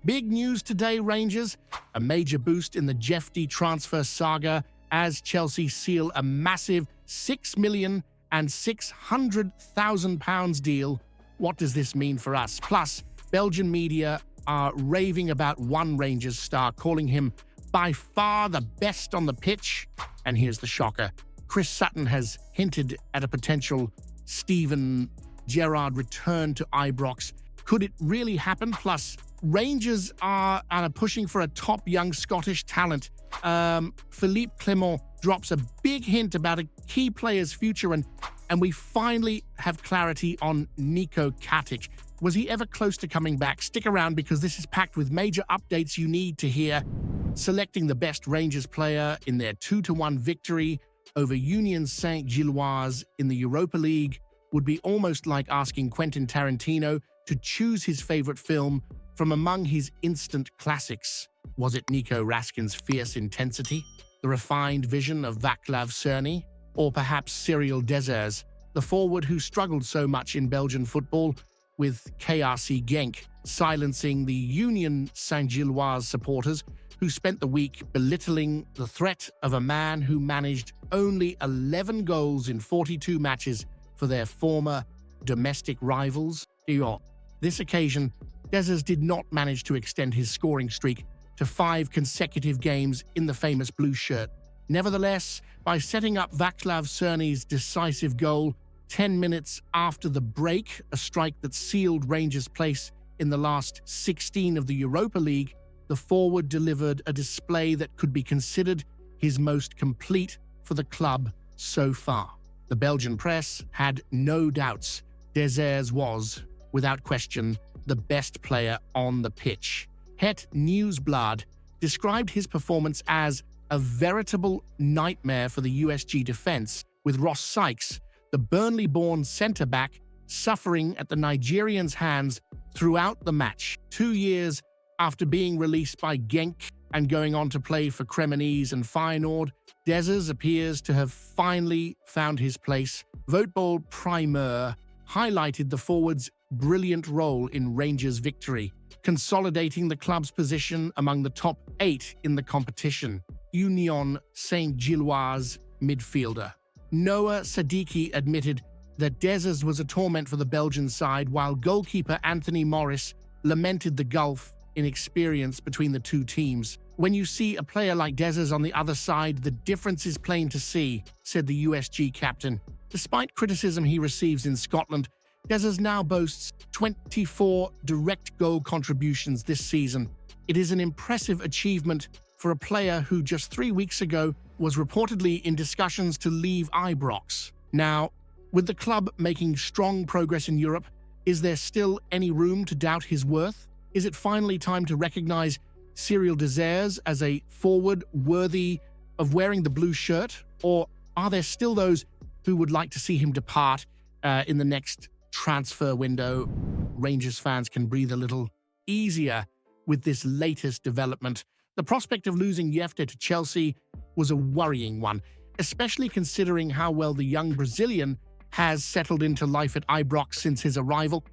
Big news today, Rangers. A major boost in the Jefte transfer saga as Chelsea seal a massive £6,600,000 deal. What does this mean for us? Plus, Belgian media are raving about one Rangers star, calling him by far the best on the pitch. And here's the shocker. Chris Sutton has hinted at a potential Steven Gerrard return to Ibrox. Could it really happen? Plus, Rangers are pushing for a top young Scottish talent. Philippe Clement drops a big hint about a key player's future, and we finally have clarity on Nico Katic. Was he ever close to coming back? Stick around because this is packed with major updates you need to hear. Selecting the best Rangers player in their 2-1 victory over Union Saint-Gilloise in the Europa League would be almost like asking Quentin Tarantino to choose his favorite film from among his instant classics. Was it Nico Raskin's fierce intensity, the refined vision of Vaclav Cerny, or perhaps Cyril Dessers, the forward who struggled so much in Belgian football with KRC Genk, silencing the Union Saint-Gilloise supporters who spent the week belittling the threat of a man who managed only 11 goals in 42 matches for their former domestic rivals? This occasion, Dessers did not manage to extend his scoring streak to 5 consecutive games in the famous blue shirt. Nevertheless, by setting up Vaclav Cerny's decisive goal 10 minutes after the break, a strike that sealed Rangers' place in the last 16 of the Europa League, the forward delivered a display that could be considered his most complete for the club so far. The Belgian press had no doubts. Dessers was, without question, the best player on the pitch. Het Nieuwsblad described his performance as a veritable nightmare for the USG defense, with Ross Sykes, the Burnley-born centre-back, suffering at the Nigerians' hands throughout the match. 2 years after being released by Genk and going on to play for Cremonese and Feyenoord, Dessers appears to have finally found his place. Voetbal Primeur highlighted the forward's brilliant role in Rangers' victory, consolidating the club's position among the top 8 in the competition. Union Saint-Gilloise midfielder Noah Sadiki admitted that Dessers was a torment for the Belgian side, while goalkeeper Anthony Morris lamented the gulf in experience between the two teams. When you see a player like Dessers on the other side, the difference is plain to see, said the USG captain. Despite criticism he receives in Scotland, Dessers now boasts 24 direct goal contributions this season. It is an impressive achievement for a player who just 3 weeks ago was reportedly in discussions to leave Ibrox. Now, with the club making strong progress in Europe, is there still any room to doubt his worth? Is it finally time to recognize Cyril Dessers as a forward worthy of wearing the blue shirt? Or are there still those who would like to see him depart in the next transfer window? Rangers fans can breathe a little easier with this latest development. The prospect of losing Jefte to Chelsea was a worrying one, especially considering how well the young Brazilian has settled into life at Ibrox since his arrival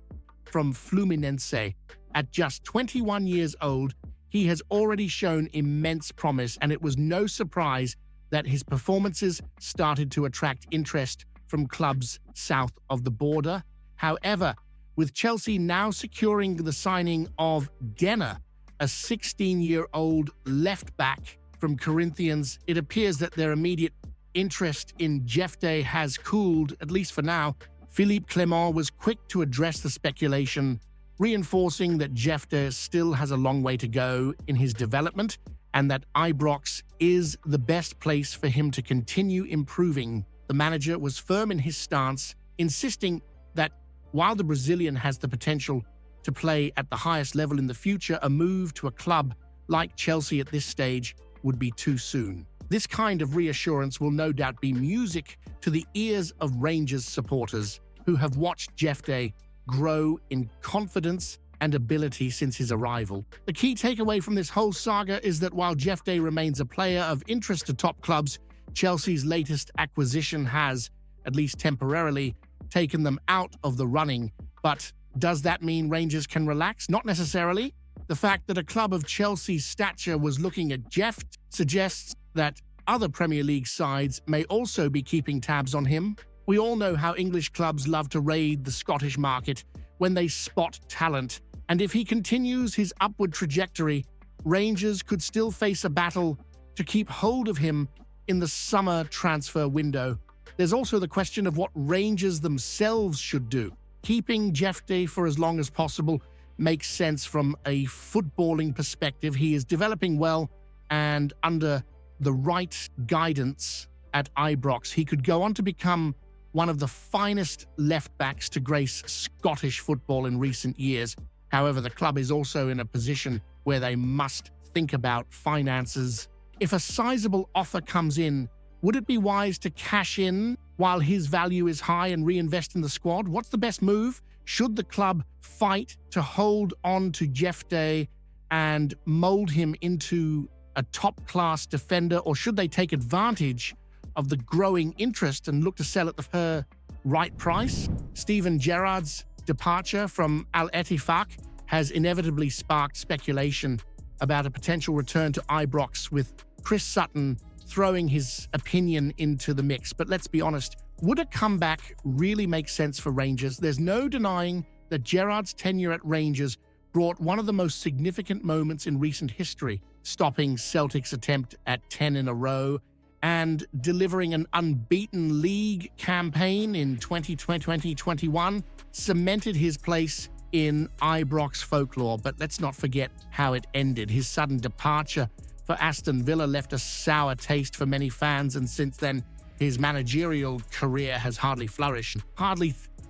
from Fluminense. At just 21 years old, he has already shown immense promise, and it was no surprise that his performances started to attract interest from clubs south of the border. However, with Chelsea now securing the signing of Denner, a 16-year-old left-back from Corinthians, it appears that their immediate interest in Jefte has cooled, at least for now. Philippe Clement was quick to address the speculation, reinforcing that Jefte still has a long way to go in his development and that Ibrox is the best place for him to continue improving. The manager was firm in his stance, insisting that while the Brazilian has the potential to play at the highest level in the future, a move to a club like Chelsea at this stage would be too soon. This kind of reassurance will no doubt be music to the ears of Rangers supporters who have watched Jefte grow in confidence and ability since his arrival. The key takeaway from this whole saga is that while Jefte remains a player of interest to top clubs, Chelsea's latest acquisition has, at least temporarily, taken them out of the running. But does that mean Rangers can relax? Not necessarily. The fact that a club of Chelsea's stature was looking at Jefte suggests that other Premier League sides may also be keeping tabs on him. We all know how English clubs love to raid the Scottish market when they spot talent, and if he continues his upward trajectory, Rangers could still face a battle to keep hold of him in the summer transfer window. There's also the question of what Rangers themselves should do. Keeping Jefte for as long as possible makes sense from a footballing perspective. He is developing well, and under the right guidance at Ibrox, he could go on to become one of the finest left-backs to grace Scottish football in recent years. However, the club is also in a position where they must think about finances. If a sizable offer comes in, would it be wise to cash in while his value is high and reinvest in the squad? What's the best move? Should the club fight to hold on to Jefte and mold him into a top-class defender, or should they take advantage of the growing interest and look to sell at the right price? Steven Gerrard's departure from Al Ettifaq has inevitably sparked speculation about a potential return to Ibrox, with Chris Sutton throwing his opinion into the mix. But let's be honest, would a comeback really make sense for Rangers? There's no denying that Gerrard's tenure at Rangers brought one of the most significant moments in recent history, stopping Celtic's attempt at 10 in a row and delivering an unbeaten league campaign in 2020-21, cemented his place in Ibrox folklore. But let's not forget how it ended. His sudden departure for Aston Villa left a sour taste for many fans, and since then, his managerial career has hardly flourished.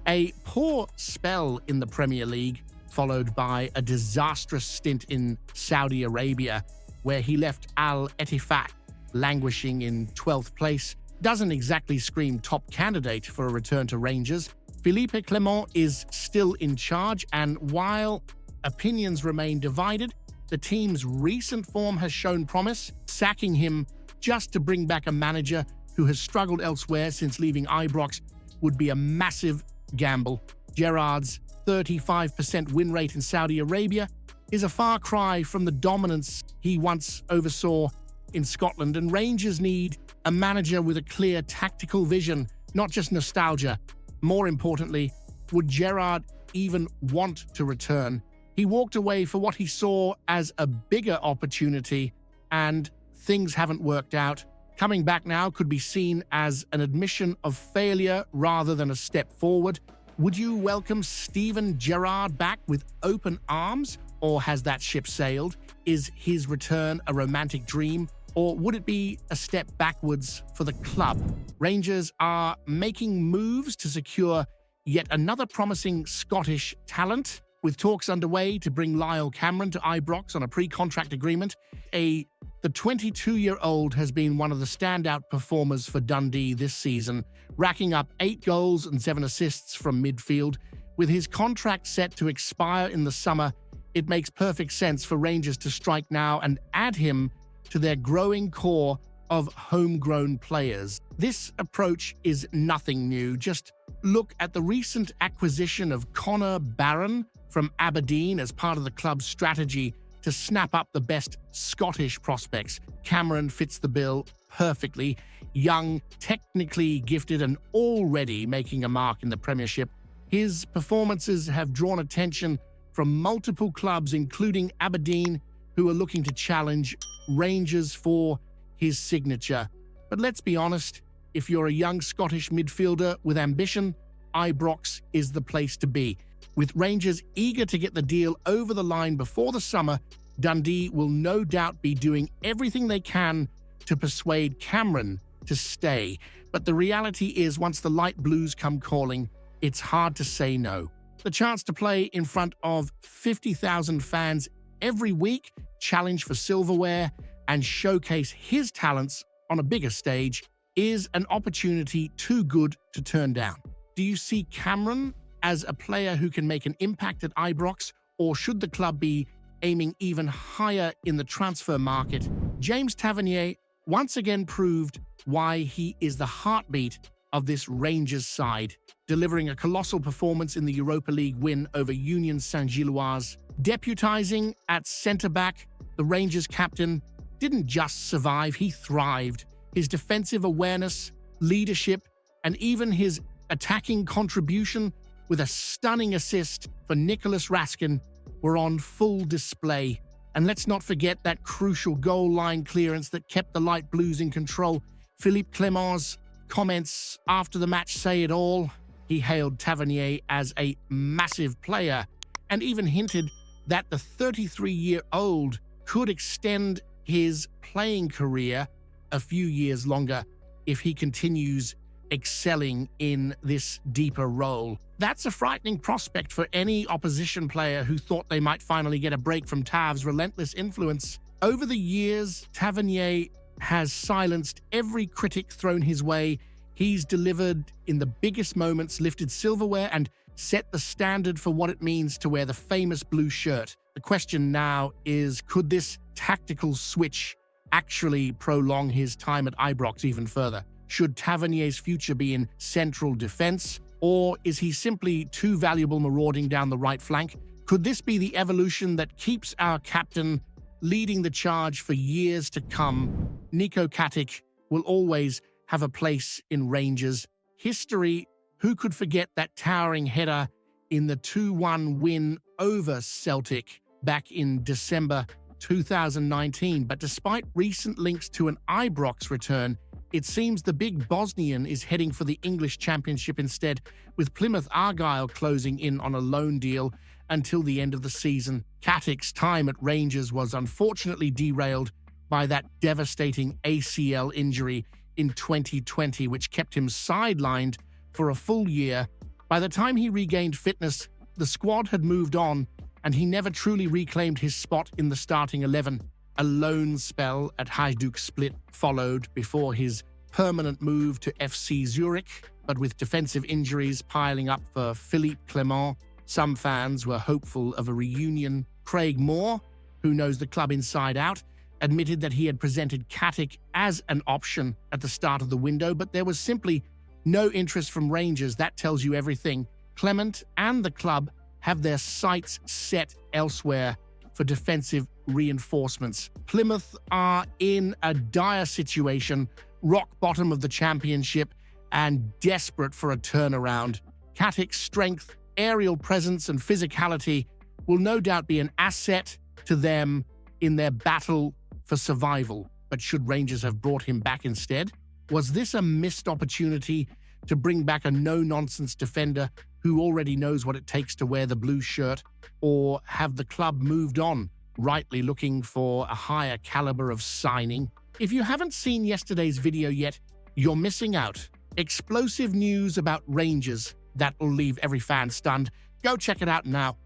A poor spell in the Premier League, followed by a disastrous stint in Saudi Arabia, where he left Al Ettifaq languishing in 12th place, doesn't exactly scream top candidate for a return to Rangers. Philippe Clement is still in charge, and while opinions remain divided, the team's recent form has shown promise. Sacking him just to bring back a manager who has struggled elsewhere since leaving Ibrox would be a massive gamble. Gerrard's 35% win rate in Saudi Arabia is a far cry from the dominance he once oversaw in Scotland, and Rangers need a manager with a clear tactical vision, not just nostalgia. More importantly, would Gerrard even want to return? He walked away for what he saw as a bigger opportunity, and things haven't worked out. Coming back now could be seen as an admission of failure rather than a step forward. Would you welcome Steven Gerrard back with open arms, or has that ship sailed? Is his return a romantic dream, or would it be a step backwards for the club? Rangers are making moves to secure yet another promising Scottish talent, with talks underway to bring Lyle Cameron to Ibrox on a pre-contract agreement. The 22-year-old has been one of the standout performers for Dundee this season, racking up 8 goals and 7 assists from midfield. With his contract set to expire in the summer, it makes perfect sense for Rangers to strike now and add him to their growing core of homegrown players. This approach is nothing new. Just look at the recent acquisition of Connor Barron from Aberdeen as part of the club's strategy to snap up the best Scottish prospects. Cameron fits the bill perfectly. Young, technically gifted, and already making a mark in the Premiership. His performances have drawn attention from multiple clubs, including Aberdeen, who are looking to challenge Rangers for his signature. But let's be honest, if you're a young Scottish midfielder with ambition, Ibrox is the place to be. With Rangers eager to get the deal over the line before the summer, Dundee will no doubt be doing everything they can to persuade Cameron to stay. But the reality is, once the light blues come calling, it's hard to say no. The chance to play in front of 50,000 fans every week, challenge for silverware, and showcase his talents on a bigger stage is an opportunity too good to turn down. Do you see Cameron as a player who can make an impact at Ibrox, or should the club be aiming even higher in the transfer market? James Tavernier once again proved why he is the heartbeat of this Rangers side, delivering a colossal performance in the Europa League win over Union Saint-Gilloise Deputizing at centre-back, the Rangers captain didn't just survive, he thrived. His defensive awareness, leadership, and even his attacking contribution with a stunning assist for Nicholas Raskin were on full display. And let's not forget that crucial goal line clearance that kept the Light Blues in control. Philippe Clement's comments after the match say it all. He hailed Tavernier as a massive player and even hinted that the 33-year-old could extend his playing career a few years longer if he continues excelling in this deeper role. That's a frightening prospect for any opposition player who thought they might finally get a break from Tav's relentless influence. Over the years, Tavernier has silenced every critic thrown his way. He's delivered in the biggest moments, lifted silverware, and set the standard for what it means to wear the famous blue shirt. The question now is, could this tactical switch actually prolong his time at Ibrox even further? Should Tavernier's future be in central defense, or is he simply too valuable marauding down the right flank? Could this be the evolution that keeps our captain leading the charge for years to come? Nico Katic will always have a place in Rangers history. Who could forget that towering header in the 2-1 win over Celtic back in December 2019? But despite recent links to an Ibrox return, it seems the big Bosnian is heading for the English Championship instead, with Plymouth Argyle closing in on a loan deal until the end of the season. Katic's time at Rangers was unfortunately derailed by that devastating ACL injury in 2020, which kept him sidelined for a full year. By the time he regained fitness, the squad had moved on, and he never truly reclaimed his spot in the starting 11. A loan spell at Hajduk Split followed before his permanent move to FC Zurich, but with defensive injuries piling up for Philippe Clement, some fans were hopeful of a reunion. Craig Moore, who knows the club inside out, admitted that he had presented Katic as an option at the start of the window, but there was simply no interest from Rangers. That tells you everything. Clement and the club have their sights set elsewhere for defensive reinforcements. Plymouth are in a dire situation, rock bottom of the championship, and desperate for a turnaround. Katic's strength, aerial presence, and physicality will no doubt be an asset to them in their battle for survival. But should Rangers have brought him back instead? Was this a missed opportunity to bring back a no-nonsense defender who already knows what it takes to wear the blue shirt? Or have the club moved on, rightly looking for a higher caliber of signing? If you haven't seen yesterday's video yet, you're missing out. Explosive news about Rangers that will leave every fan stunned. Go check it out now.